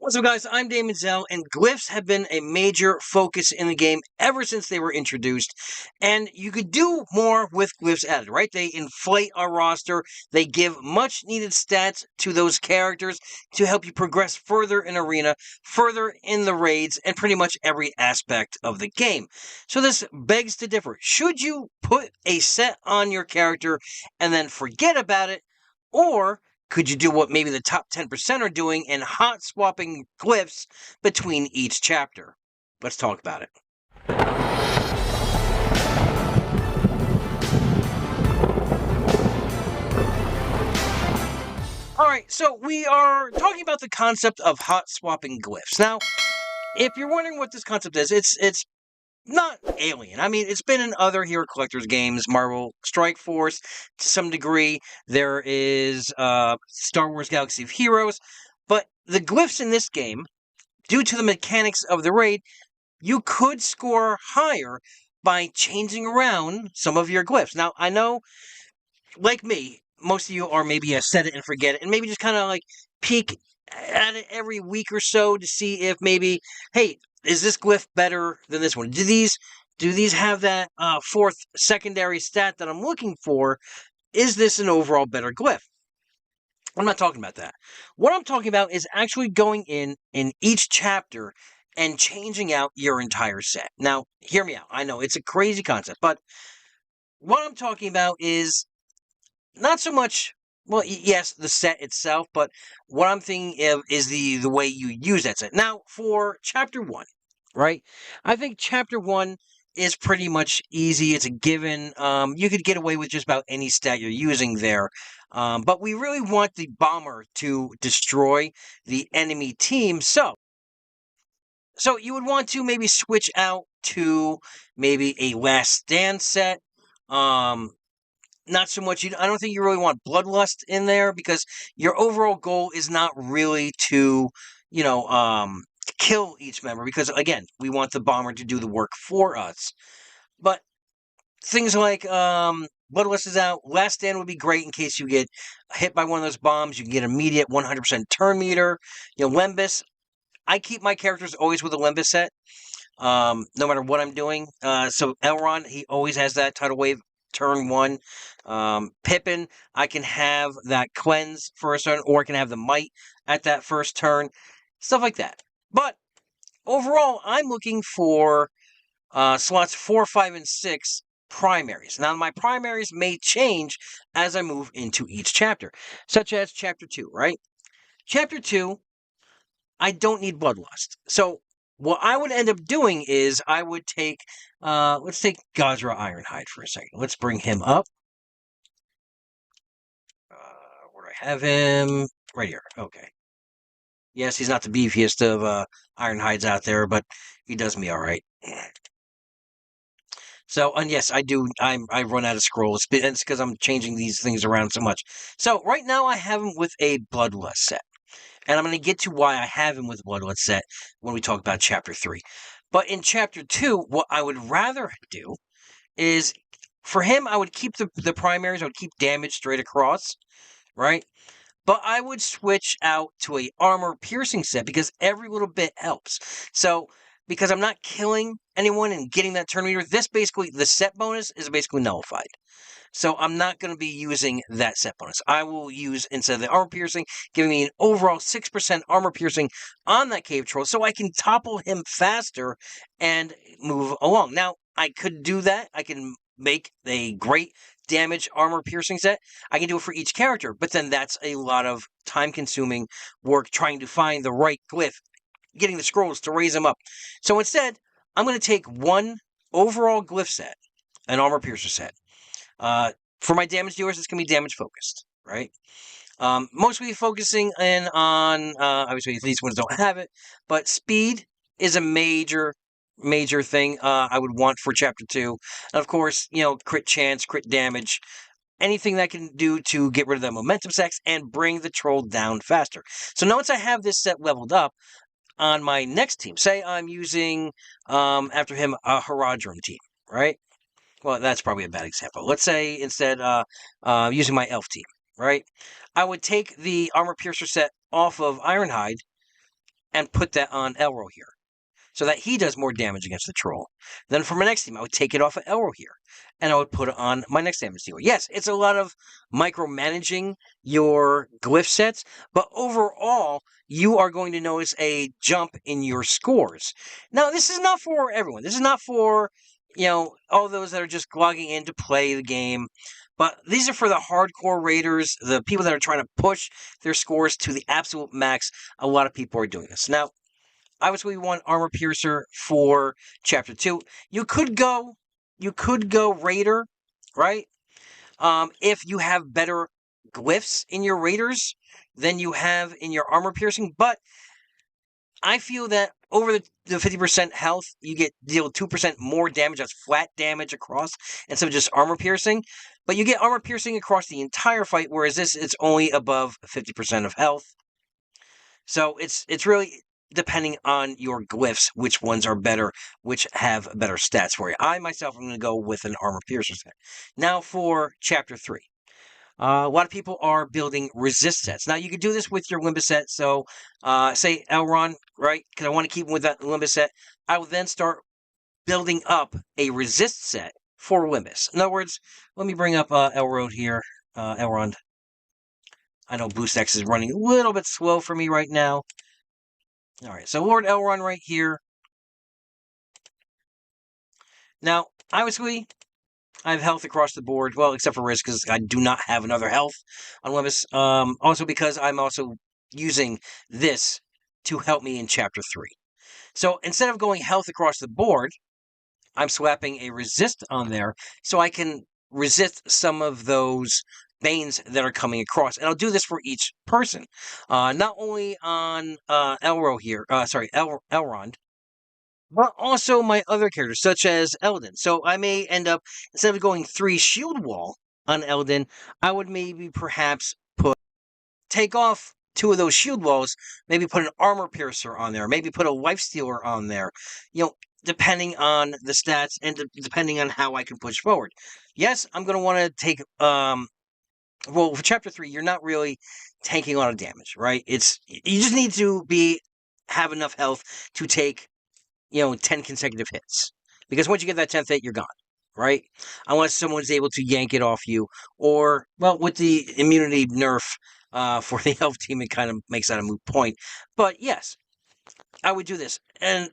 What's up, guys? I'm Daemonxel, and glyphs have been a major focus in the game ever since they were introduced. And you could do more with glyphs added, right? They inflate our roster, they give much needed stats to those characters to help you progress further in Arena, further in the raids, and pretty much every aspect of the game. So this begs to differ. Should you put a set on your character and then forget about it, or could you do what maybe the top 10% are doing and hot swapping glyphs between each chapter? Let's talk about it. Alright, so we are talking about the concept of hot swapping glyphs. Now, if you're wondering what this concept is, it's not alien. I mean, it's been in other Hero Collectors games, Marvel Strike Force, to some degree. There is Star Wars Galaxy of Heroes. But the glyphs in this game, due to the mechanics of the raid, you could score higher by changing around some of your glyphs. Now, I know, like me, most of you are maybe a set it and forget it, and maybe just kind of like peek at it every week or so to see if maybe, hey, is this glyph better than this one? Do these have that fourth secondary stat that I'm looking for? Is this an overall better glyph? I'm not talking about that. What I'm talking about is actually going in each chapter and changing out your entire set. Now, hear me out. I know it's a crazy concept, but what I'm talking about is not so much, well, yes, the set itself, but what I'm thinking of is the way you use that set. Now, for Chapter 1, right? I think Chapter 1 is pretty much easy. It's a given. You could get away with just about any stat you're using there. But we really want the bomber to destroy the enemy team. So you would want to maybe switch out to maybe a Last Stand set. Not so much. I don't think you really want Bloodlust in there because your overall goal is not really to, kill each member because, again, we want the bomber to do the work for us. But things like Bloodlust is out. Last Stand would be great in case you get hit by one of those bombs. You can get immediate 100% turn meter. Lembas. I keep my characters always with a Lembas set, no matter what I'm doing. So Elrond, he always has that tidal wave. Turn 1. Pippin, I can have that cleanse first turn, or I can have the might at that first turn. Stuff like that. But overall, I'm looking for slots 4, 5, and 6 primaries. Now, my primaries may change as I move into each chapter, such as Chapter 2, right? Chapter 2, I don't need Bloodlust. So what I would end up doing is I would take, let's take Gazra Ironhide for a second. Let's bring him up. Where do I have him? Right here. Okay. Yes, he's not the beefiest of Ironhides out there, but he does me all right. So, and yes, I do. I run out of scrolls. It's because I'm changing these things around so much. So right now I have him with a Bloodlust set. And I'm going to get to why I have him with Bloodlust set when we talk about Chapter 3. But in Chapter 2, what I would rather do is, for him, I would keep the primaries. I would keep damage straight across, right? But I would switch out to a armor-piercing set because every little bit helps. So, because I'm not killing anyone and getting that turn meter, the set bonus is basically nullified. So I'm not going to be using that set bonus. I will use, instead of the armor piercing, giving me an overall 6% armor piercing on that cave troll so I can topple him faster and move along. Now, I could do that. I can make a great damage armor piercing set. I can do it for each character, but then that's a lot of time-consuming work trying to find the right glyph, getting the scrolls to raise them up. So instead, I'm going to take one overall glyph set, an armor piercer set. For my damage dealers, it's going to be damage focused, right? Mostly focusing in on, obviously, these ones don't have it, but speed is a major thing I would want for Chapter 2. And of course, crit chance, crit damage, anything that can do to get rid of the momentum sacks and bring the troll down faster. So now once I have this set leveled up, on my next team, say I'm using, after him, a Haradrim team, right? Well, that's probably a bad example. Let's say instead, using my elf team, right? I would take the armor piercer set off of Ironhide, and put that on Elro here, so that he does more damage against the troll. Then for my next team, I would take it off of Elro here, and I would put it on my next damage dealer. Yes, it's a lot of micromanaging your glyph sets, but overall, you are going to notice a jump in your scores. Now, this is not for everyone. This is not for, all those that are just logging in to play the game. But these are for the hardcore raiders, the people that are trying to push their scores to the absolute max. A lot of people are doing this. Now, obviously, we want Armor Piercer for Chapter 2. You could go Raider, right? If you have better glyphs in your Raiders than you have in your Armor Piercing. But I feel that over the 50% health, you deal 2% more damage. That's flat damage across instead of just Armor Piercing. But you get Armor Piercing across the entire fight, whereas this, it's only above 50% of health. So it's really depending on your glyphs, which ones are better, which have better stats for you. I, myself, am going to go with an Armor Piercer set. Now for Chapter 3. A lot of people are building resist sets. Now, you could do this with your Limbus set. So, say Elrond, right? Because I want to keep him with that Limbus set. I will then start building up a resist set for Limbus. In other words, let me bring up Elrond here. Elrond. I know BoostX is running a little bit slow for me right now. All right, so Lord Elrond right here. Now, obviously, I have health across the board. Well, except for risk, because I do not have another health on Limbus. Also, because I'm also using this to help me in Chapter 3. So, instead of going health across the board, I'm slapping a resist on there so I can resist some of those banes that are coming across. And I'll do this for each person. Not only on Elrond, but also my other characters, such as Eldon. So I may end up, instead of going 3 shield wall on Eldon, I would maybe perhaps take off 2 of those shield walls, maybe put an armor piercer on there, maybe put a life stealer on there, depending on the stats and depending on how I can push forward. Yes, I'm going to want to take, well, for Chapter 3, you're not really taking a lot of damage, right? You just need to have enough health to take 10 consecutive hits. Because once you get that 10th hit, you're gone, right? Unless someone's able to yank it off you. Or, well, with the immunity nerf for the elf team, it kind of makes that a moot point. But yes, I would do this. And,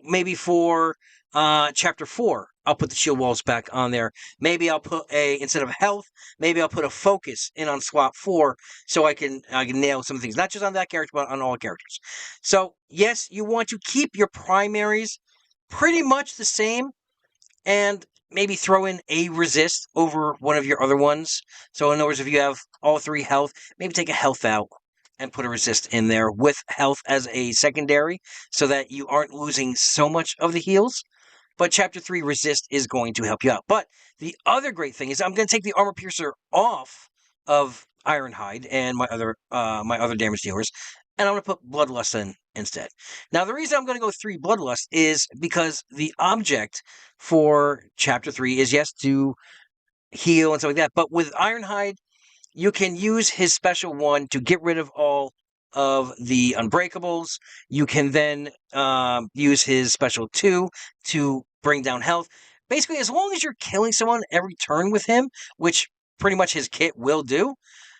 maybe for Chapter 4, I'll put the shield walls back on there. Maybe I'll put instead of health, maybe I'll put a focus in on swap 4 so I can nail some things. Not just on that character, but on all characters. So, yes, you want to keep your primaries pretty much the same and maybe throw in a resist over one of your other ones. So, in other words, if you have all 3 health, maybe take a health out and put a resist in there with health as a secondary so that you aren't losing so much of the heals. But Chapter 3 resist is going to help you out. But the other great thing is I'm going to take the Armor Piercer off of Ironhide and my other damage dealers, and I'm going to put Bloodlust in instead. Now, the reason I'm going to go 3 Bloodlust is because the object for Chapter 3 is, yes, to heal and stuff like that. But with Ironhide, you can use his special 1 to get rid of all of the unbreakables. You can then use his special 2 to bring down health. Basically, as long as you're killing someone every turn with him, which pretty much his kit will do,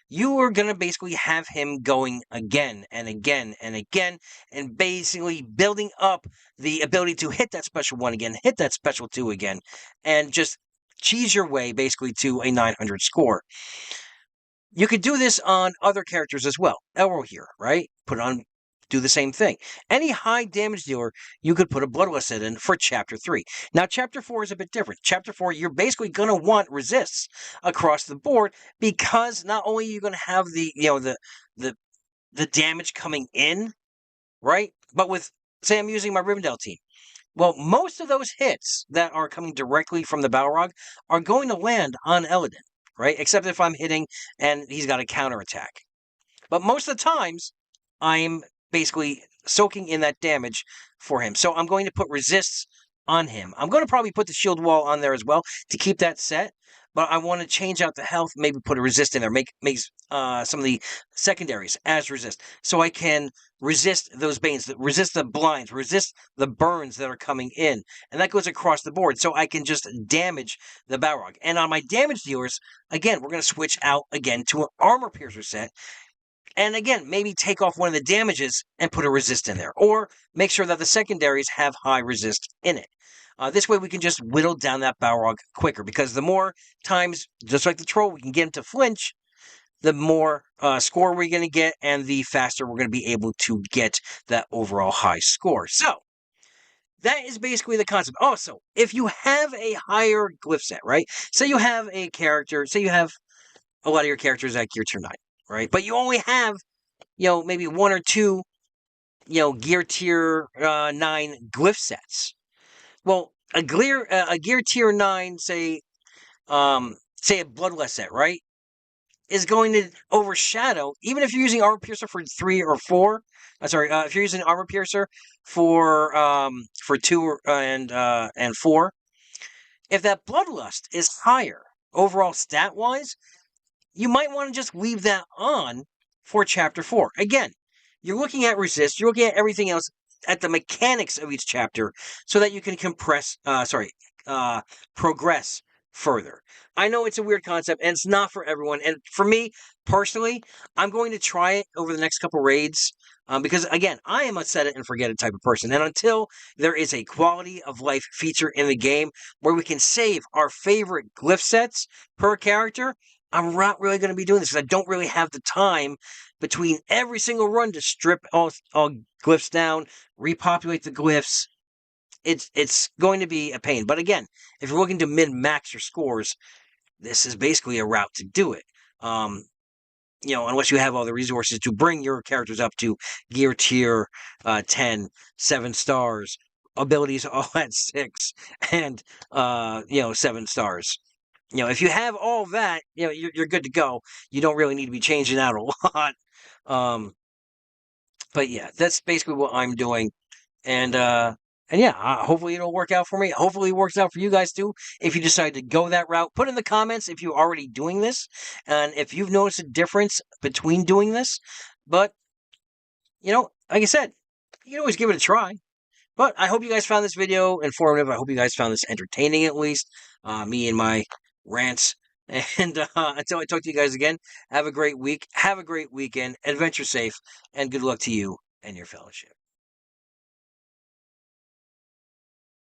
you are going to basically have him going again and again and again, and basically building up the ability to hit that special 1 again, hit that special 2 again, and just cheese your way basically to a 900 score. You could do this on other characters as well. Elro here, right? Do the same thing. Any high damage dealer, you could put a Bloodlust set in for Chapter 3. Now, Chapter 4 is a bit different. Chapter 4, you're basically going to want resists across the board because not only are you going to have the damage coming in, right? But say I'm using my Rivendell team. Well, most of those hits that are coming directly from the Balrog are going to land on Eladin. Right? Except if I'm hitting and he's got a counterattack. But most of the times, I'm basically soaking in that damage for him. So I'm going to put resists on him. I'm going to probably put the shield wall on there as well to keep that set. But I want to change out the health, maybe put a resist in there, make some of the secondaries as resist. So I can resist those banes, resist the blinds, resist the burns that are coming in. And that goes across the board. So I can just damage the Balrog. And on my damage dealers, again, we're going to switch out again to an armor piercer set. And again, maybe take off one of the damages and put a resist in there. Or make sure that the secondaries have high resist in it. This way we can just whittle down that Balrog quicker. Because the more times, just like the troll, we can get him to flinch, the more score we're going to get, and the faster we're going to be able to get that overall high score. So, that is basically the concept. Also, if you have a higher glyph set, right? Say you have a character, say you have a lot of your characters at Gear Tier 9, right? But you only have, maybe one or two, Gear Tier 9 glyph sets. Well, a Gear Tier 9, say a Bloodlust set, right? Is going to overshadow, even if you're using Armor Piercer for 3 or 4. If you're using Armor Piercer for 2 and 4, if that Bloodlust is higher overall stat wise, you might want to just leave that on for Chapter 4. Again, you're looking at resist, you're looking at everything else, at the mechanics of each chapter, so that you can progress further. I know it's a weird concept, and it's not for everyone. And for me, personally, I'm going to try it over the next couple raids, because, again, I am a set-it-and-forget-it type of person. And until there is a quality of life feature in the game where we can save our favorite glyph sets per character, I'm not really going to be doing this, because I don't really have the time between every single run to strip all glyphs down, repopulate the glyphs. It's going to be a pain. But again, if you're looking to min-max your scores, this is basically a route to do it. Unless you have all the resources to bring your characters up to Gear Tier 10, 7 stars, abilities all at 6, and 7 stars. If you have all that, you're good to go. You don't really need to be changing out a lot. But yeah, that's basically what I'm doing. And yeah, hopefully it'll work out for me. Hopefully it works out for you guys too. If you decide to go that route, put in the comments if you're already doing this, and if you've noticed a difference between doing this. But, like I said, you can always give it a try. But I hope you guys found this video informative. I hope you guys found this entertaining, at least. Me and my rants. And until I talk to you guys again, have a great week. Have a great weekend. Adventure safe. And good luck to you and your fellowship.